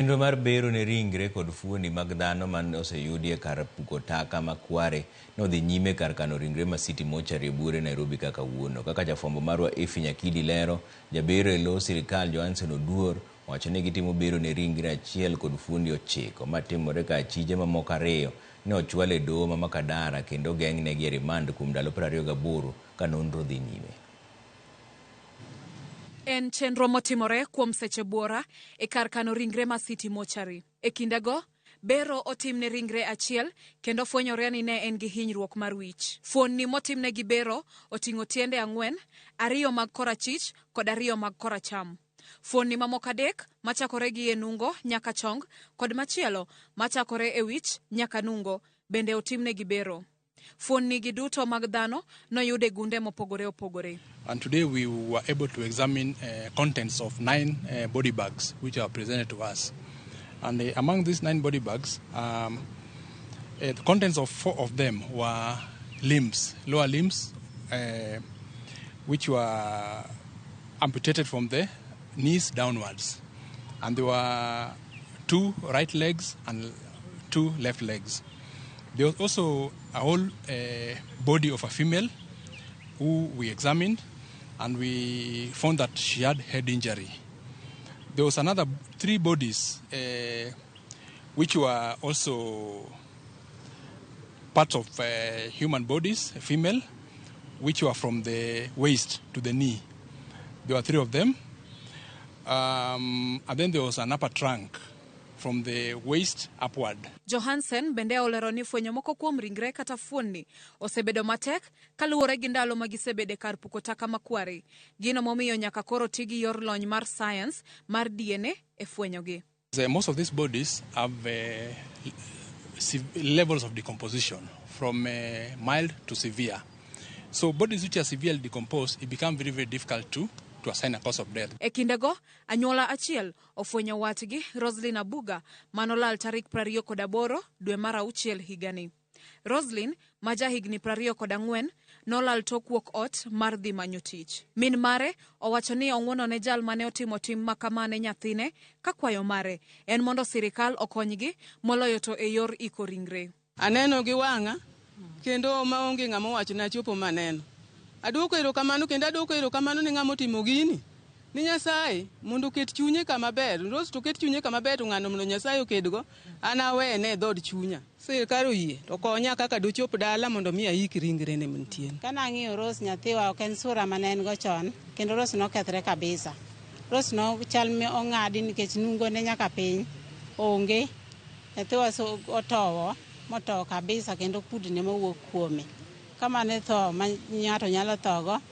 Chenro mar bero ne ringre kod fuoni mag dhano man oseyudi e kar puko taka ma Kware nodhi nyime kar kano ringre ma City Mortuary e Buore, Nairobi kaka wuono. Kaka jafwambo marwa Efi Nyakidi lero, jabero e lo sirikal Johansen Oduor wacho ni gitimo bero ne ringre achiel kod fuondi 9 matimore ka achije mamoko 2 ne ochwal e doho ma Makadara kendo geng'negi e rimand kuom ndalo 28 ka nonro dhi nyime. En chenro motimore kuom seche buora e kar kano ringre ma City Mortuary. E kindego, bero otimne ringre achiel kendo fwenyore ni ne en gi hinyruok mar wich. Fuonni motimne gi bero oting'o tiende 4, 2 mag korachich kod 2 mag koracham. Fuonni mamoko 3 machakore gi e nungo nyaka chong kod machielo machakore e wich nyaka nungo bende otimne gi bero. Fuonni gi duto mag dhano noyude gunde mopogore opogore. And today we were able to examine contents of 9 body bags which are presented to us. And among these 9 body bags, the contents of 4 of them were limbs, lower limbs, which were amputated from the knees downwards. And there were 2 right legs and 2 left legs. There was also a whole body of a female who we examined, and we found that she had head injury. There was another 3 bodies which were also parts of human bodies, a female, which were from the waist to the knee. There were 3 of them. And then there was an upper trunk from the waist upward. Johansen bende olero ni fwenyo moko kuom ringre kata fuonni osebedo matek kaluwore gi ndalo ma gisebede kar puko taka ma Kware. Gino momiyo nyaka koro tigi yor lony mar science mar DNA e fwenyogi. Most of these bodies have levels of decomposition from mild to severe. So bodies which are severely decomposed, it becomes very, very difficult to assign a cause of death. E kindego, anyuola achiel ofwenyo watgi Roslyn Abuga manolal tarik 28 dwe mar 6 higani. Roslyn, ma jahigni 24, nolal tok wuok ot mar dhi manyo tich. Min mare owacho ni ong'wono ne jal mane otimo tim makamane nyathine ka kwayo mare en mondo sirikal okonygi moloyo to e yor iko ringre. Aneno gi wang'a kendo maonge ng'ama owacho na chopo maneno. Adwoko erokamano kendo adwoko erokamano ne ng'ama otimo gini. Ni Nyasaye mondo ket chunye kama ber. Rose to ket chunye kama ber to ng'ano mondo Nyasaye okedgo. An awene dhod chunya. Sirikal oyie to konya kaka dochop dala mondo mi aik ringre ne mtien. Kana ng'iyo Rose nyathiwa ok en sura mane en go chon kendo Rose nokethre kabisa. Rose no chal me ong'adi nikech nungo ne nyaka piny onge. Nyathiwa otowo motowo kabisa kendo kudni mowuok kuome. Kama ne tho ma ng'ato nyalo thogo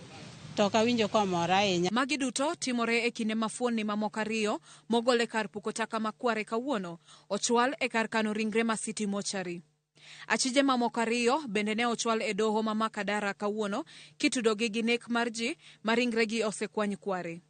to kawinjo komora ahinya. Magi duto timore e kinde ma fuonni mamoko 2 mogole kar puko taka ma Kware kawuono ochwal e kar kano ringre ma City Mortuary. Achije mamoko 2 bende ne ochwal e doho ma Makadara kawuono kitudogi gi nek mar ji ma ringregi osekwany Kware.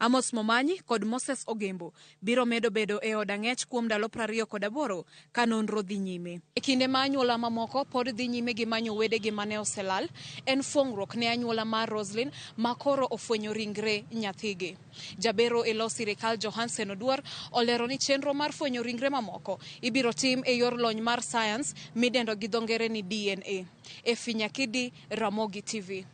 Amos Momanyi kod Moses Ogembo biro medo bedo e od ang'ech kuom ndalo 28 ka nonro dhi nyime. E kinde ma anyuola mamoko pod dhi nyime gi manyo wedegi mane oselal, en fuong'ruok ne anyuola mar Roslyn ma koro ofwenyo ringre nyathigi. Jabero e lo sirikal Johansen Oduor olero ni chenro mar fwenyo ringre mamoko ibiro tim e yor lony mar science midendo gi dho ngere ni DNA. Efi Nyakidi, Ramogi TV.